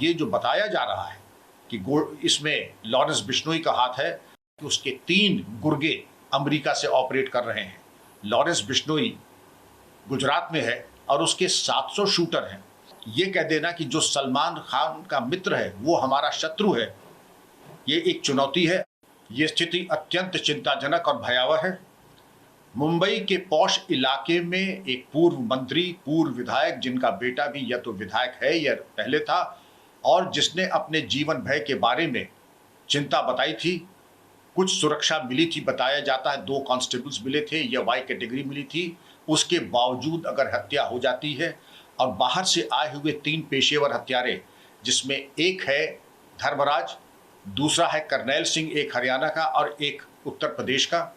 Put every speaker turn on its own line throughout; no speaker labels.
ये जो बताया जा रहा है कि इसमें लॉरेंस बिश्नोई का हाथ है कि उसके 3 गुर्गे अमेरिका से ऑपरेट कर रहे हैं। लॉरेंस बिश्नोई गुजरात में है और उसके 700 शूटर हैं। ये कह देना कि जो सलमान खान का मित्र है वो हमारा शत्रु है, ये एक चुनौती है। ये स्थिति अत्यंत चिंताजनक और भयावह है। मुंबई के पॉश इलाके में एक पूर्व मंत्री, पूर्व विधायक, जिनका बेटा भी या तो विधायक है या पहले था, और जिसने अपने जीवन भय के बारे में चिंता बताई थी। कुछ सुरक्षा मिली थी, बताया जाता है 2 कांस्टेबल्स मिले थे या वाई कैटेगरी मिली थी। उसके बावजूद अगर हत्या हो जाती है और बाहर से आए हुए 3 पेशेवर हत्यारे, जिसमें एक है धर्मराज, दूसरा है करनैल सिंह, एक हरियाणा का और एक उत्तर प्रदेश का,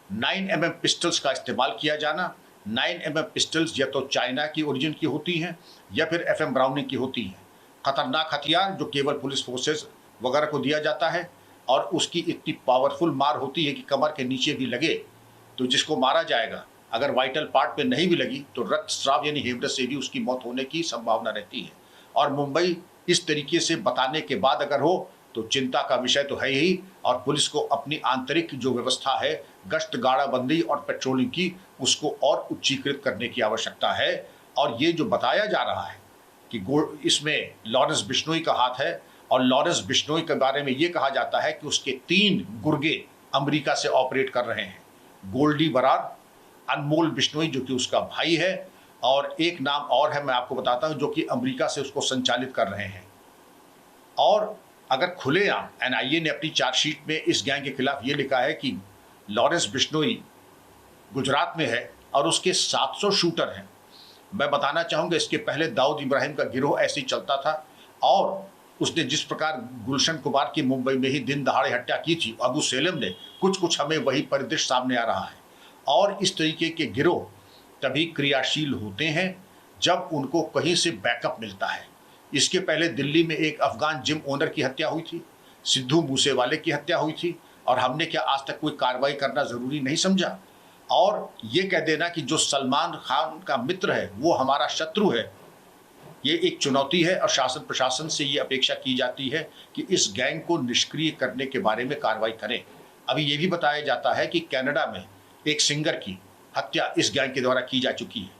9mm पिस्टल्स का इस्तेमाल किया जाना। 9mm पिस्टल्स या तो चाइना की ओरिजिन की होती हैं या फिर FM ब्राउनिंग की होती हैं। खतरनाक हथियार जो केवल पुलिस फोर्सेस वगैरह को दिया जाता है, और उसकी इतनी पावरफुल मार होती है कि कमर के नीचे भी लगे तो जिसको मारा जाएगा, अगर वाइटल पार्ट पे नहीं भी लगी तो रक्तस्राव यानी हेमरेज से भी उसकी मौत होने की संभावना रहती है। और मुंबई इस तरीके से बताने के बाद अगर हो तो चिंता का विषय तो है ही, और पुलिस को अपनी आंतरिक जो व्यवस्था है, गश्त गाड़ाबंदी और पेट्रोलिंग की, उसको और उच्चीकृत करने की आवश्यकता है। और ये जो बताया जा रहा है कि इसमें लॉरेंस बिश्नोई का हाथ है, और लॉरेंस बिश्नोई के बारे में ये कहा जाता है कि उसके 3 गुर्गे अमेरिका से ऑपरेट कर रहे हैं। गोल्डी बरार, अनमोल बिश्नोई जो कि उसका भाई है, और एक नाम और है मैं आपको बताता हूं जो कि अमेरिका से उसको संचालित कर रहे हैं। और अगर खुलेआम NIA ने अपनी चार्जशीट में इस गैंग के खिलाफ ये लिखा है कि लॉरेंस बिश्नोई गुजरात में है और उसके 700 शूटर हैं। मैं बताना चाहूँगा इसके पहले दाऊद इब्राहिम का गिरोह ऐसे ही चलता था, और उसने जिस प्रकार गुलशन कुमार की मुंबई में ही दिन दहाड़े हत्या की थी, अबू सेलेम ने, कुछ हमें वही परिदृश्य सामने आ रहा है। और इस तरीके के गिरोह तभी क्रियाशील होते हैं जब उनको कहीं से बैकअप मिलता है। इसके पहले दिल्ली में एक अफगान जिम ओनर की हत्या हुई थी, सिद्धू मूसेवाले की हत्या हुई थी, और हमने क्या आज तक कोई कार्रवाई करना ज़रूरी नहीं समझा। और ये कह देना कि जो सलमान खान का मित्र है वो हमारा शत्रु है, ये एक चुनौती है। और शासन प्रशासन से ये अपेक्षा की जाती है कि इस गैंग को निष्क्रिय करने के बारे में कार्रवाई करें। अभी ये भी बताया जाता है कि कनाडा में एक सिंगर की हत्या इस गैंग के द्वारा की जा चुकी है।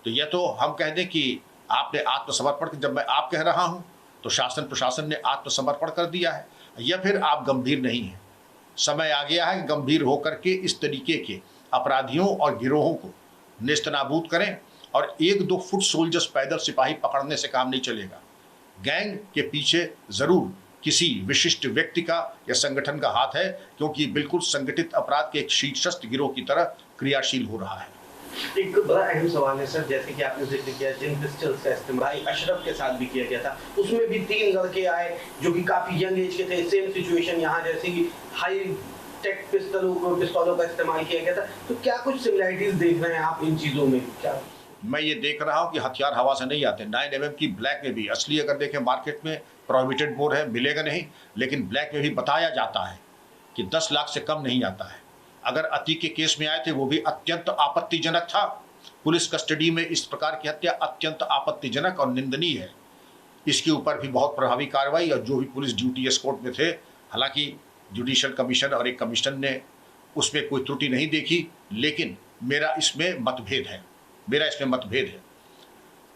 तो यह तो हम कह दें कि आपने आत्मसमर्पण, जब मैं आप कह रहा हूं तो शासन प्रशासन ने आत्मसमर्पण कर दिया है, या फिर आप गंभीर नहीं हैं। समय आ गया है कि गंभीर होकर के इस तरीके के अपराधियों और गिरोहों को नेस्तनाबूद करें। और 1-2 फुट सोल्जर्स पैदल सिपाही पकड़ने से काम नहीं चलेगा। गैंग के पीछे जरूर किसी विशिष्ट व्यक्ति का या संगठन का हाथ है, क्योंकि बिल्कुल संगठित अपराध के एक शीर्षस्थ गिरोह की तरह क्रियाशील हो रहा है।
एक बड़ा अहम सवाल है सर, जैसे कि आपने जिक्र किया जिन पिस्टल्स का इस्तेमाल अशरफ के साथ भी किया गया था, उसमें भी 3 लड़के आए जो कि काफी यंग एज के थे। सेम सिचुएशन यहाँ, जैसे कि हाई टेक पिस्तौलों का इस्तेमाल किया गया था। तो क्या कुछ सिमिलरिटीज देख रहे हैं आप इन चीजों में? क्या
मैं ये देख रहा हूँ कि हथियार हवा से नहीं आते। 9mm की ब्लैक में भी, असली अगर देखें मार्केट में प्रोहिबिटेड मोड है, मिलेगा नहीं, लेकिन ब्लैक में भी बताया जाता है कि 10 लाख से कम नहीं आता है। अगर अतीक के केस में आए थे वो भी अत्यंत आपत्तिजनक था। पुलिस कस्टडी में इस प्रकार की हत्या अत्यंत आपत्तिजनक और निंदनीय है। इसके ऊपर भी बहुत प्रभावी कार्रवाई, और जो भी पुलिस ड्यूटी एस्कॉर्ट में थे, हालांकि जुडिशल कमीशन और एक कमीशन ने उसमें कोई त्रुटि नहीं देखी, लेकिन मेरा इसमें मतभेद है।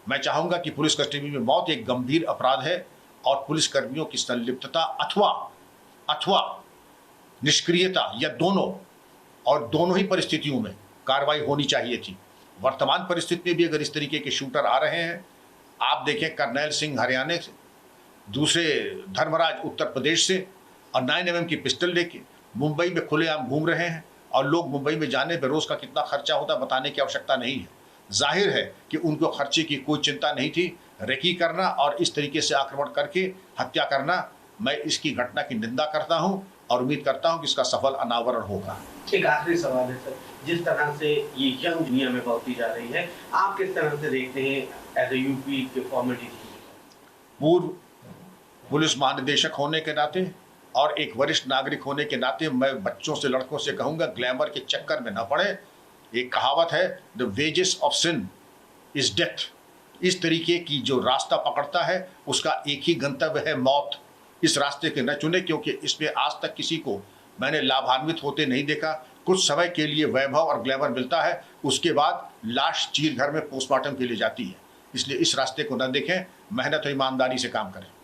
मैं चाहूँगा कि पुलिस कस्टडी में मौत एक गंभीर अपराध है, और पुलिसकर्मियों की संलिप्तता अथवा निष्क्रियता या दोनों ही परिस्थितियों में कार्रवाई होनी चाहिए थी। वर्तमान परिस्थिति में भी अगर इस तरीके के शूटर आ रहे हैं, आप देखें करनैल सिंह हरियाणा से, दूसरे धर्मराज उत्तर प्रदेश से, और 9mm की पिस्टल लेके मुंबई में खुलेआम घूम रहे हैं, और लोग मुंबई में जाने पर रोज़ का कितना खर्चा होता बताने की आवश्यकता नहीं है। जाहिर है कि उनको खर्चे की कोई चिंता नहीं थी। रेकी करना और इस तरीके से आक्रमण करके हत्या करना, मैं इसकी घटना की निंदा करता हूं और उम्मीद करता हूं कि इसका सफल अनावरण होगा।
एक आखिरी सवाल है सर, जिस तरह से ये यंग दुनिया में बढ़ती जा रही है, आप किस तरह से देखते हैं एज ए यूपी के फॉर्मर डीजीपी,
पूर्व पुलिस महानिदेशक होने के नाते और एक वरिष्ठ नागरिक होने के नाते मैं बच्चों से, लड़कों से कहूँगा, ग्लैमर के चक्कर में न पड़े। एक कहावत है, the wages of sin is death, इस तरीके की जो रास्ता पकड़ता है उसका एक ही गंतव्य है मौत। इस रास्ते के न चुने, क्योंकि इसमें आज तक किसी को मैंने लाभान्वित होते नहीं देखा। कुछ समय के लिए वैभव और ग्लैमर मिलता है, उसके बाद लाश चीर घर में पोस्टमार्टम के लिए जाती है। इसलिए इस रास्ते को न देखें, मेहनत और ईमानदारी से काम करें।